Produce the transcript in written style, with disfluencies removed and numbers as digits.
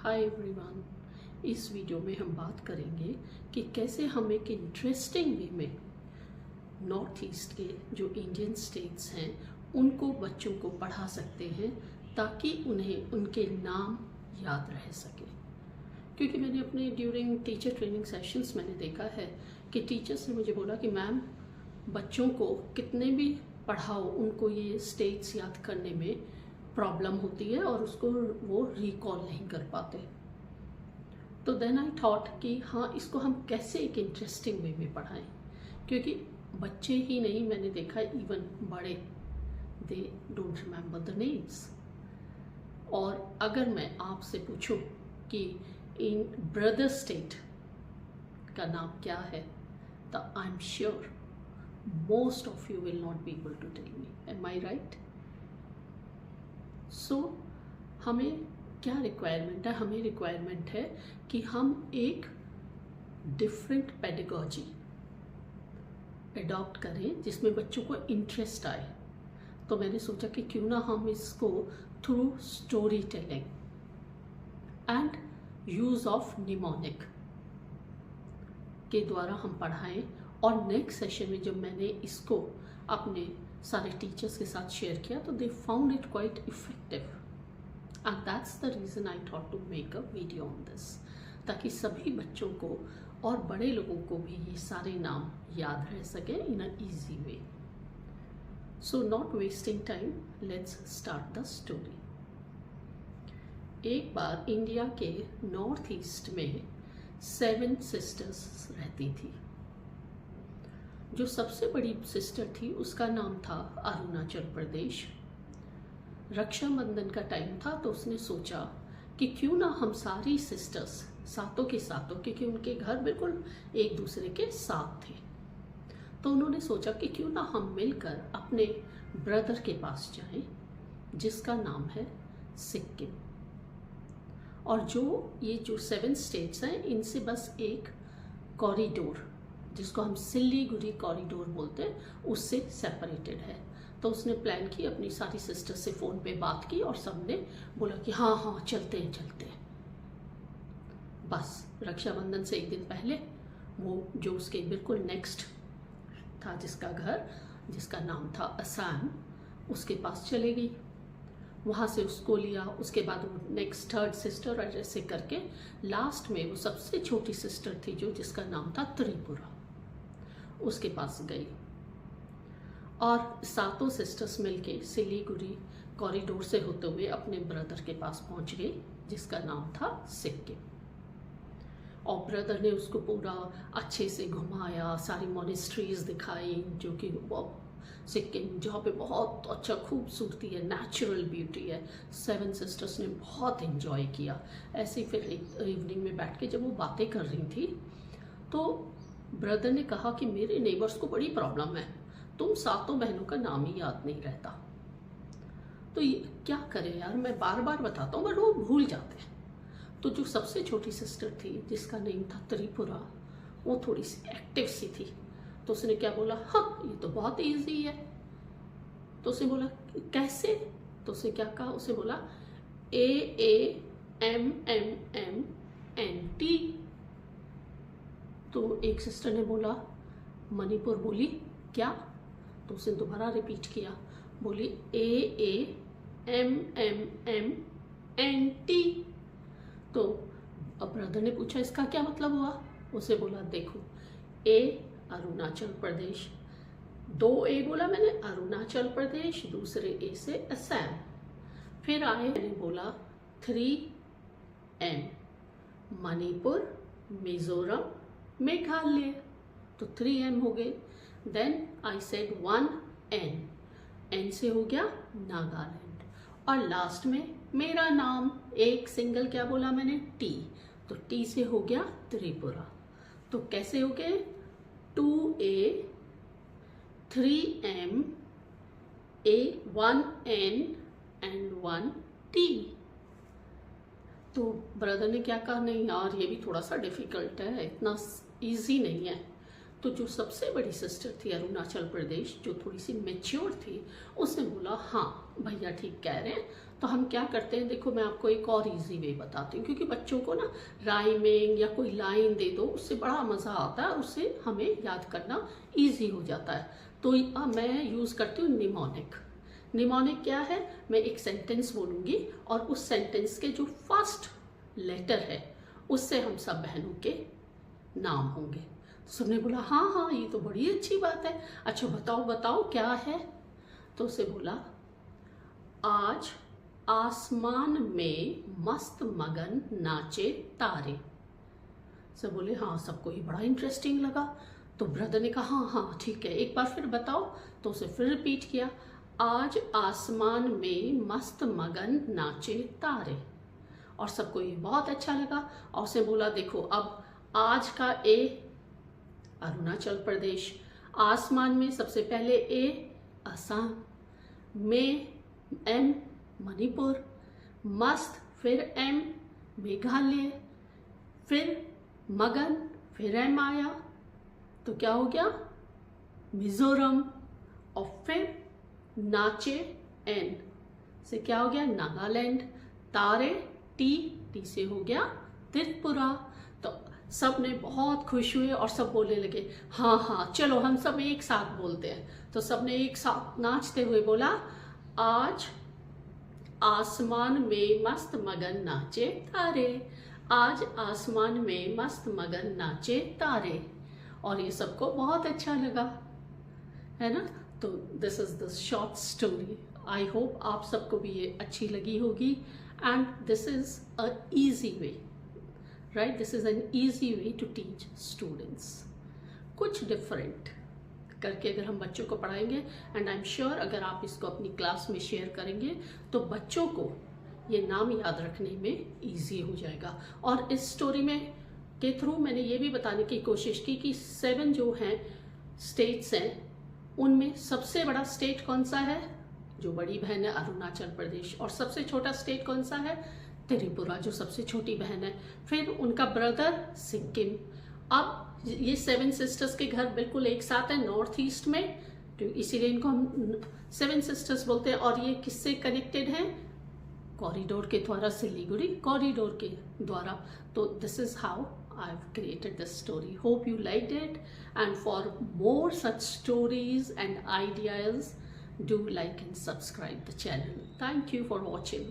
Hi everyone. इस video में हम बात करेंगे कि कैसे हम एक इंटरेस्टिंग वे में नॉर्थ ईस्ट के जो इंडियन स्टेट्स हैं उनको बच्चों को पढ़ा सकते हैं ताकि उन्हें उनके नाम याद रह सके। क्योंकि मैंने अपने ड्यूरिंग टीचर ट्रेनिंग सेशंस मैंने देखा है कि टीचर्स ने मुझे बोला कि मैम बच्चों को कितने भी पढ़ाओ उनको ये स्टेट्स याद करने में प्रॉब्लम होती है और उसको वो रिकॉल नहीं कर पाते। तो देन आई थॉट कि हाँ, इसको हम कैसे एक इंटरेस्टिंग वे में पढ़ाएं, क्योंकि बच्चे ही नहीं, मैंने देखा इवन बड़े they don't remember the names. और अगर मैं आपसे पूछूं कि इन ब्रदर स्टेट का नाम क्या है तो I am sure most of you will not be able to tell me. Am I right? So हमें क्या रिक्वायरमेंट है? हमें रिक्वायरमेंट है कि हम एक डिफरेंट पेडागॉजी अडॉप्ट करें जिसमें बच्चों को इंटरेस्ट आए। तो मैंने सोचा कि क्यों ना हम इसको through story telling and use of mnemonic के द्वारा हम पढ़ाएं। और नेक्स्ट सेशन में जब मैंने इसको अपने सारे टीचर्स के साथ शेयर किया तो they found it quite effective and that's the reason I thought to make a video on this, ताकि सभी बच्चों को और बड़े लोगों को भी ये सारे नाम याद रह सके in a easy way. So not wasting time, let's start the story. एक बार इंडिया के नॉर्थ ईस्ट में 7 सिस्टर्स रहती थी। जो सबसे बड़ी सिस्टर थी उसका नाम था अरुणाचल प्रदेश। रक्षाबंधन का टाइम था तो उसने सोचा कि क्यों ना हम सारी सिस्टर्स सातों के सातों, क्योंकि उनके घर बिल्कुल एक दूसरे के साथ थे, तो उन्होंने सोचा कि क्यों ना हम मिलकर अपने ब्रदर के पास जाएं जिसका नाम है सिक्किम। और जो 7 स्टेट्स हैं इनसे बस एक कॉरिडोर, जिसको हम सिल्लीगुड़ी कॉरिडोर बोलते हैं, उससे सेपरेटेड है। तो उसने प्लान की, अपनी सारी सिस्टर से फ़ोन पे बात की और सबने बोला कि हाँ हाँ चलते हैं। बस रक्षाबंधन से एक दिन पहले वो जो उसके बिल्कुल नेक्स्ट था जिसका घर, जिसका नाम था असम, उसके पास चले गई। वहाँ से उसको लिया, उसके बाद वो नेक्स्ट 3rd सिस्टर और ऐसे करके लास्ट में वो सबसे छोटी सिस्टर थी जो जिसका नाम था त्रिपुरा, उसके पास गई। और सातों सिस्टर्स मिलके सिलीगुड़ी कॉरिडोर से होते हुए अपने ब्रदर के पास पहुंच गई जिसका नाम था सिक्किम। और ब्रदर ने उसको पूरा अच्छे से घुमाया, सारी मॉनेस्ट्रीज दिखाई जो कि सिक्किम जहाँ पे बहुत अच्छा खूबसूरती है, नेचुरल ब्यूटी है। 7 सिस्टर्स ने बहुत एंजॉय किया। ऐसे ही फिर एक इवनिंग में बैठ के जब वो बातें कर रही थी तो ब्रदर ने कहा कि मेरे नेबर्स को बड़ी प्रॉब्लम है, तुम सातों बहनों का नाम ही याद नहीं रहता। तो ये क्या करें यार, मैं बार बार बताता हूँ बट वो भूल जाते हैं। तो जो सबसे छोटी सिस्टर थी जिसका नेम था त्रिपुरा, वो थोड़ी सी एक्टिव सी थी। तो उसने क्या बोला, हाँ ये तो बहुत ईजी है। तो उसने बोला कैसे? तो उसने क्या कहा, उसे बोला AAMMMNT। तो एक सिस्टर ने बोला, मणिपुर बोली क्या? तो उसने दोबारा रिपीट किया, बोली AAMMMNT। तो अब ब्रदर ने पूछा इसका क्या मतलब हुआ? उसे बोला देखो, ए अरुणाचल प्रदेश, 2 ए बोला मैंने, अरुणाचल प्रदेश, दूसरे ए से असम, फिर आए मैंने बोला 3M, मणिपुर, मिजोरम, मेघालय, तो 3M हो गए। Then I said 1N, N से हो गया नागालैंड, और लास्ट में मेरा नाम एक सिंगल क्या बोला मैंने, T, तो T से हो गया त्रिपुरा। तो कैसे हो गए, 2A, 3M, A, 1N and 1T। तो ब्रदर ने क्या कहा, नहीं यार ये भी थोड़ा सा डिफिकल्ट है, इतना इजी नहीं है। तो जो सबसे बड़ी सिस्टर थी अरुणाचल प्रदेश, जो थोड़ी सी मेच्योर थी, उसने बोला हाँ भैया ठीक कह रहे हैं, तो हम क्या करते हैं, देखो मैं आपको एक और इजी वे बताती हूँ, क्योंकि बच्चों को ना राइमिंग या कोई लाइन दे दो उससे बड़ा मज़ा आता है, उससे हमें याद करना ईजी हो जाता है। तो मैं यूज़ करती हूँ निमोनिक। निमोनिक क्या है, मैं एक सेंटेंस बोलूँगी और उस सेंटेंस के जो फर्स्ट लेटर है उससे हम सब बहनों के नाम होंगे। तो सबने बोला हाँ हाँ ये तो बड़ी अच्छी बात है, अच्छा बताओ बताओ क्या है। तो उसे बोला आज आसमान में मस्त मगन नाचे तारे। सब बोले हाँ, सबको ये बड़ा इंटरेस्टिंग लगा। तो ब्रदर ने कहा हाँ हाँ ठीक है, एक बार फिर बताओ। तो उसे फिर रिपीट किया, आज आसमान में मस्त मगन नाचे तारे। और सबको ये बहुत अच्छा लगा। और उसे बोला देखो अब आज का ए अरुणाचल प्रदेश, आसमान में सबसे पहले ए असम, में एम मणिपुर, मस्त फिर एम मेघालय, फिर मगन फिर एम आया तो क्या हो गया मिजोरम, और फिर नाचे एन से क्या हो गया नागालैंड, तारे टी से हो गया त्रिपुरा। तो सब ने बहुत खुश हुए और सब बोलने लगे हाँ हाँ चलो हम सब एक साथ बोलते हैं। तो सब ने एक साथ नाचते हुए बोला आज आसमान में मस्त मगन नाचे तारे, आज आसमान में मस्त मगन नाचे तारे। और ये सबको बहुत अच्छा लगा, है ना। तो this is the short story. I hope आप सबको भी ये अच्छी लगी होगी। And this is a easy way, right, this is an easy way to teach students. कुछ डिफरेंट करके अगर हम बच्चों को पढ़ाएंगे, एंड आई एम श्योर अगर आप इसको अपनी क्लास में शेयर करेंगे तो बच्चों को ये नाम याद रखने में इजी हो जाएगा। और इस स्टोरी में के थ्रू मैंने ये भी बताने की कोशिश की कि 7 जो हैं स्टेट्स हैं उनमें सबसे बड़ा स्टेट कौन सा है, जो बड़ी बहन है अरुणाचल प्रदेश, और सबसे छोटा स्टेट कौन सा है त्रिपुरा, जो सबसे छोटी बहन है, फिर उनका ब्रदर सिक्किम। अब ये 7 सिस्टर्स के घर बिल्कुल एक साथ है नॉर्थ ईस्ट में, तो इसीलिए इनको हम 7 सिस्टर्स बोलते हैं। और ये किससे कनेक्टेड हैं, कॉरिडोर के द्वारा, सिलीगुड़ी कॉरिडोर के द्वारा। तो this is how I've created this story. Hope you liked it, and for more such stories and ideas, do like and subscribe the channel. Thank you for watching.